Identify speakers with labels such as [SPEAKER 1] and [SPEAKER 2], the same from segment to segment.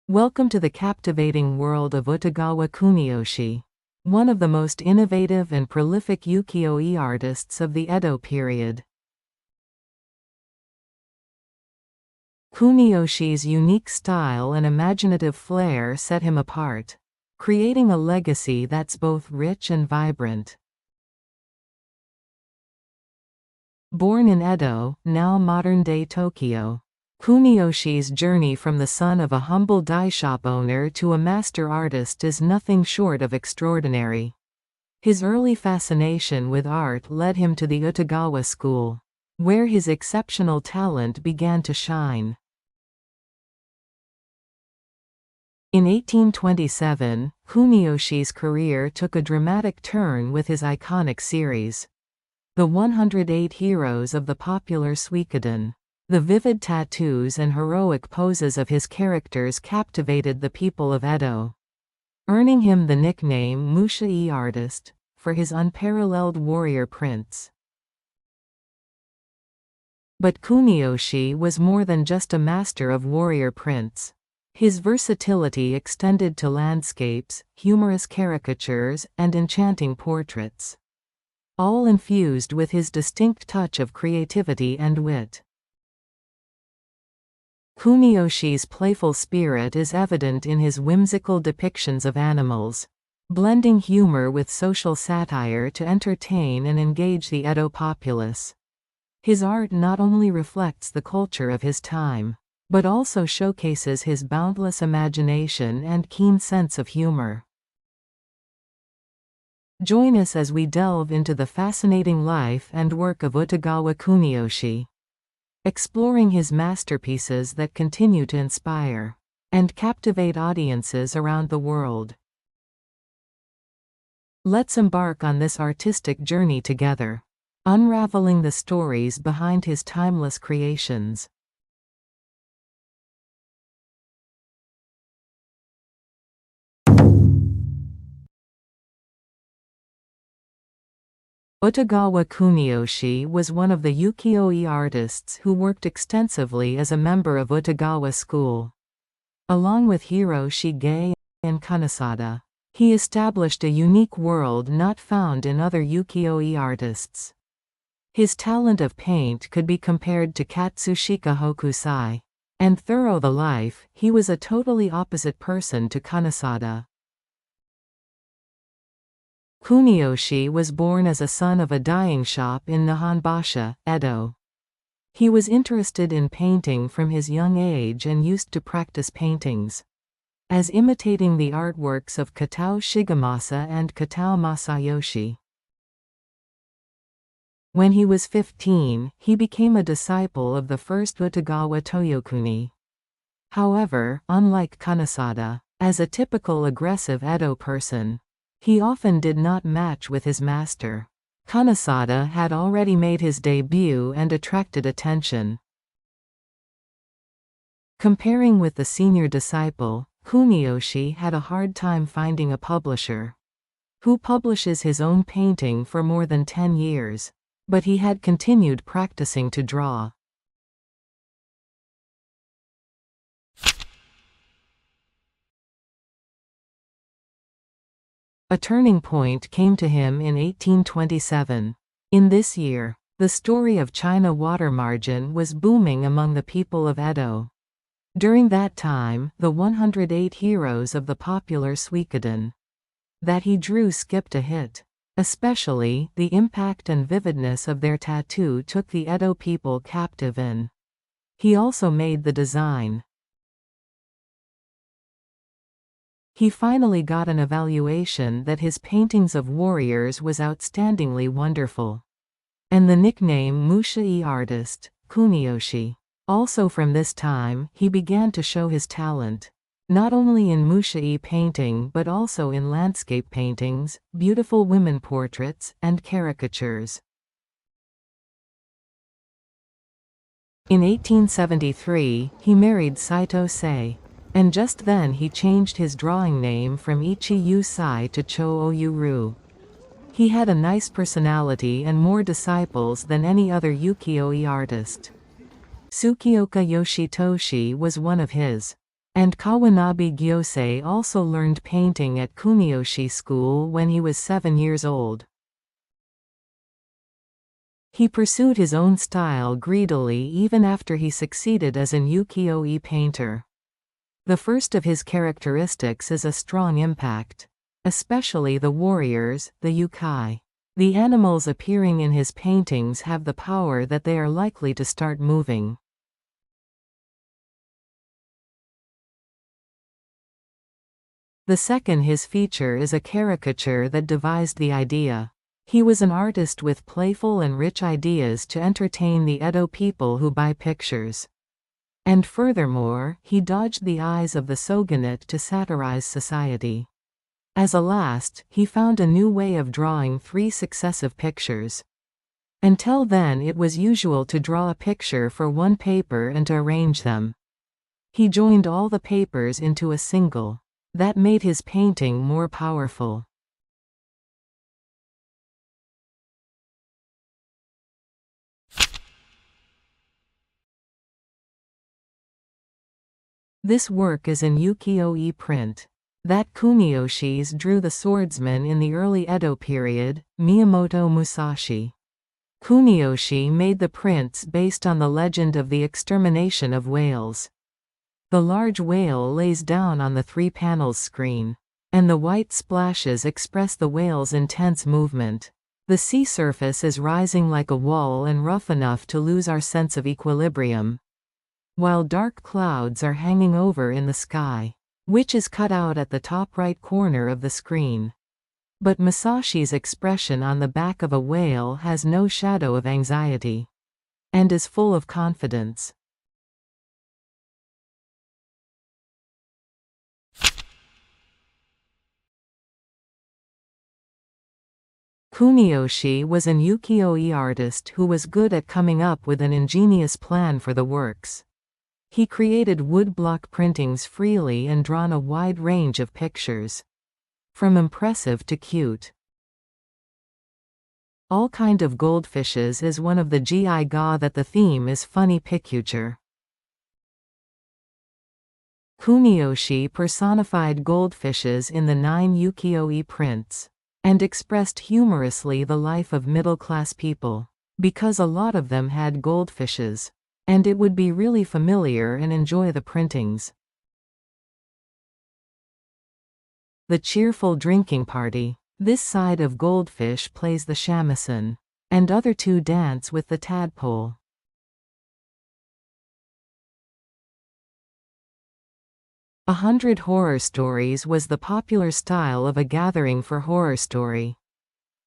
[SPEAKER 1] Welcome to the captivating world of Utagawa Kuniyoshi, one of the most innovative and prolific ukiyo-e artists of the Edo period. Kuniyoshi's unique style and imaginative flair set him apart, creating a legacy that's both rich and vibrant. Born in Edo, now modern-day Tokyo, Kuniyoshi's journey from the son of a humble dye shop owner to a master artist is nothing short of extraordinary. His early fascination with art led him to the Utagawa School, where his exceptional talent began to shine. In 1827, Kuniyoshi's career took a dramatic turn with his iconic series, The 108 Heroes of the Popular Suikoden. The vivid tattoos and heroic poses of his characters captivated the people of Edo, earning him the nickname Musha-e artist, for his unparalleled warrior prints. But Kuniyoshi was more than just a master of warrior prints. His versatility extended to landscapes, humorous caricatures, and enchanting portraits, all infused with his distinct touch of creativity and wit. Kuniyoshi's playful spirit is evident in his whimsical depictions of animals, blending humor with social satire to entertain and engage the Edo populace. His art not only reflects the culture of his time, but also showcases his boundless imagination and keen sense of humor. Join us as we delve into the fascinating life and work of Utagawa Kuniyoshi, exploring his masterpieces that continue to inspire and captivate audiences around the world. Let's embark on this artistic journey together, unraveling the stories behind his timeless creations. Utagawa Kuniyoshi was one of the ukiyo-e artists who worked extensively as a member of Utagawa School. Along with Hiro Shige and Kanesada, he established a unique world not found in other ukiyo-e artists. His talent of paint could be compared to Katsushika Hokusai, and through the life, he was a totally opposite person to Kanesada. Kuniyoshi was born as a son of a dyeing shop in Nihonbashi, Edo. He was interested in painting from his young age and used to practice paintings, as imitating the artworks of Kitao Shigemasa and Kitao Masayoshi. When he was 15, he became a disciple of the first Utagawa Toyokuni. However, unlike Kanesada, as a typical aggressive Edo person, he often did not match with his master. Kanesada had already made his debut and attracted attention. Comparing with the senior disciple, Kuniyoshi had a hard time finding a publisher who publishes his own painting for more than 10 years, but he had continued practicing to draw. A turning point came to him in 1827. In this year, the story of China water margin was booming among the people of Edo. During that time, the 108 heroes of the Popular Suikoden that he drew skipped a hit. Especially, the impact and vividness of their tattoo took the Edo people captive in. He also made the design. He finally got an evaluation that his paintings of warriors was outstandingly wonderful, and the nickname Musha-e artist, Kuniyoshi. Also from this time, he began to show his talent, not only in Musha-e painting but also in landscape paintings, beautiful women portraits, and caricatures. In 1873, he married Saito Sei, and just then he changed his drawing name from Ichi-yu-sai to Cho-o-yu-ru. He had a nice personality and more disciples than any other ukiyo-e artist. Tsukioka Yoshitoshi was one of his. And Kawanabe Gyosei also learned painting at Kuniyoshi School when he was 7 years old. He pursued his own style greedily even after he succeeded as an ukiyo-e painter. The first of his characteristics is a strong impact. Especially the warriors, the yukai. The animals appearing in his paintings have the power that they are likely to start moving. The second his feature is a caricature that devised the idea. He was an artist with playful and rich ideas to entertain the Edo people who buy pictures. And furthermore, he dodged the eyes of the shogunate to satirize society. As a last, he found a new way of drawing 3 successive pictures. Until then it was usual to draw a picture for one paper and to arrange them. He joined all the papers into a single. That made his painting more powerful. This work is in ukiyo-e print. That Kuniyoshi's drew the Swordsman in the early Edo period, Miyamoto Musashi. Kuniyoshi made the prints based on the legend of the extermination of whales. The large whale lays down on the 3 panels screen. And the white splashes express the whale's intense movement. The sea surface is rising like a wall and rough enough to lose our sense of equilibrium. While dark clouds are hanging over in the sky, which is cut out at the top right corner of the screen. But Musashi's expression on the back of a whale has no shadow of anxiety. And is full of confidence. Kuniyoshi was an ukiyo-e artist who was good at coming up with an ingenious plan for the works. He created woodblock printings freely and drawn a wide range of pictures. From impressive to cute. All kind of goldfishes is one of the gi-ga that the theme is funny picture. Kuniyoshi personified goldfishes in the 9 ukiyo-e prints. And expressed humorously the life of middle-class people. Because a lot of them had goldfishes. And it would be really familiar and enjoy the printings. The cheerful drinking party. This side of goldfish plays the shamisen. And other 2 dance with the tadpole. 100 horror stories was the popular style of a gathering for horror story.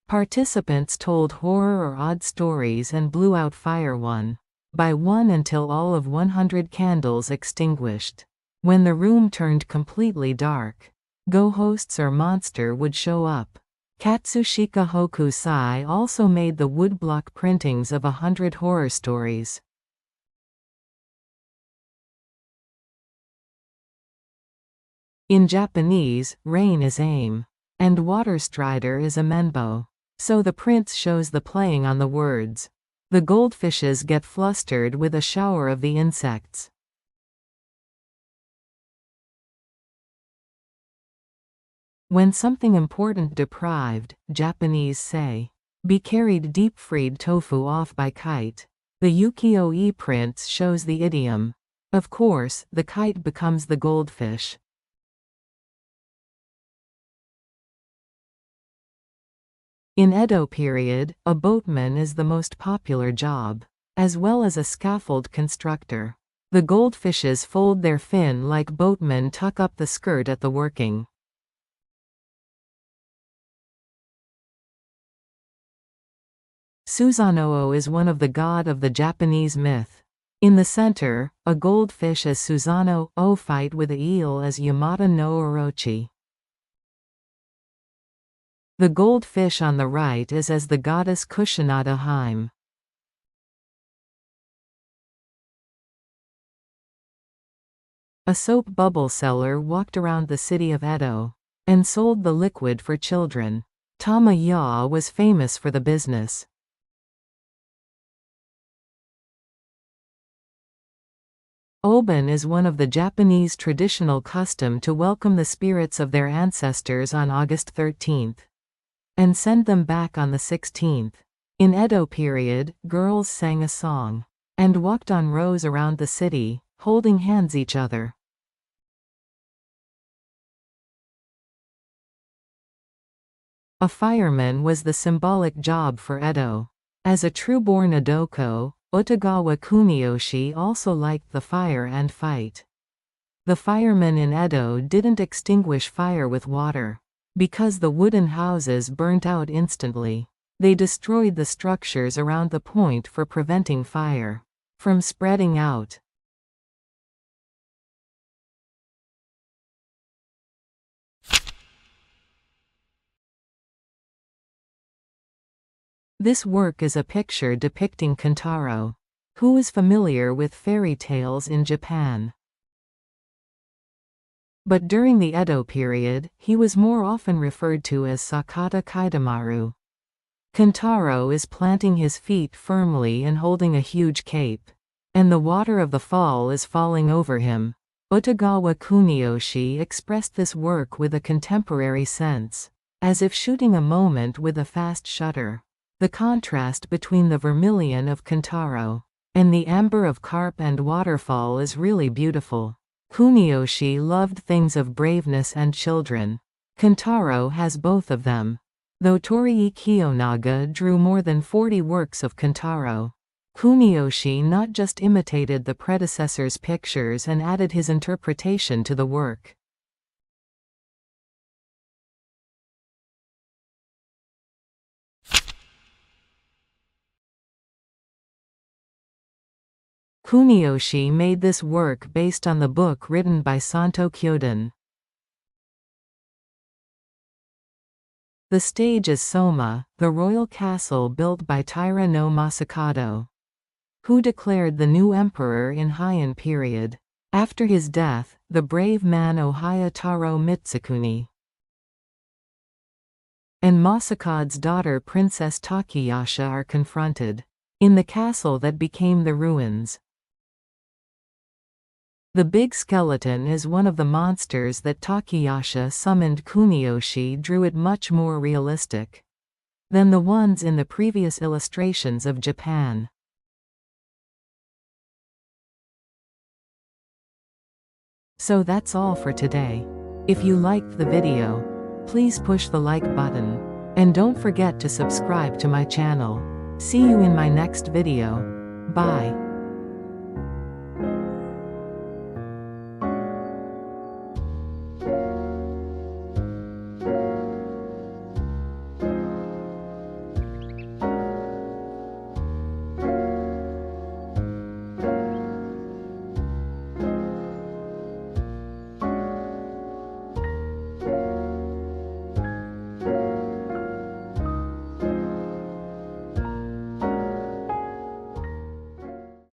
[SPEAKER 1] Participants told horror or odd stories and blew out fire one by one until all of 100 candles extinguished. When the room turned completely dark, ghosts or monster would show up. Katsushika Hokusai also made the woodblock printings of 100 horror stories. In Japanese, rain is aim. And water strider is amenbo. So the prints shows the playing on the words. The goldfishes get flustered with a shower of the insects. When something important deprived, Japanese say, be carried deep-fried tofu off by kite. The ukiyo-e prints shows the idiom. Of course, the kite becomes the goldfish. In Edo period, a boatman is the most popular job, as well as a scaffold constructor. The goldfishes fold their fin like boatmen tuck up the skirt at the working. Susanoo is one of the god of the Japanese myth. In the center, a goldfish as Susanoo fight with a eel as Yamata no Orochi. The goldfish on the right is as the goddess Kushinada Hime. A soap bubble seller walked around the city of Edo and sold the liquid for children. Tama-ya was famous for the business. Oben is one of the Japanese traditional custom to welcome the spirits of their ancestors on August 13th and send them back on the 16th. In Edo period, girls sang a song and walked on rows around the city, holding hands each other. A fireman was the symbolic job for Edo. As a true-born Edoko, Utagawa Kuniyoshi also liked the fire and fight. The firemen in Edo didn't extinguish fire with water. Because the wooden houses burnt out instantly, they destroyed the structures around the point for preventing fire from spreading out. This work is a picture depicting Kentaro, who is familiar with fairy tales in Japan. But during the Edo period, he was more often referred to as Sakata Kaidamaru. Kentaro is planting his feet firmly and holding a huge cape, and the water of the fall is falling over him. Utagawa Kuniyoshi expressed this work with a contemporary sense, as if shooting a moment with a fast shutter. The contrast between the vermilion of Kentaro and the amber of carp and waterfall is really beautiful. Kuniyoshi loved things of braveness and children. Kentaro has both of them. Though Torii Kiyonaga drew more than 40 works of Kentaro, Kuniyoshi not just imitated the predecessor's pictures and added his interpretation to the work. Kuniyoshi made this work based on the book written by Santo Kyoden. The stage is Soma, the royal castle built by Taira no Masakado, who declared the new emperor in Heian period. After his death, the brave man Ohaya Taro Mitsukuni and Masakade's daughter Princess Takayasha are confronted in the castle that became the ruins. The big skeleton is one of the monsters that Takayasha summoned. Kuniyoshi drew it much more realistic than the ones in the previous illustrations of Japan. So that's all for today. If you liked the video, please push the like button, and don't forget to subscribe to my channel. See you in my next video. Bye.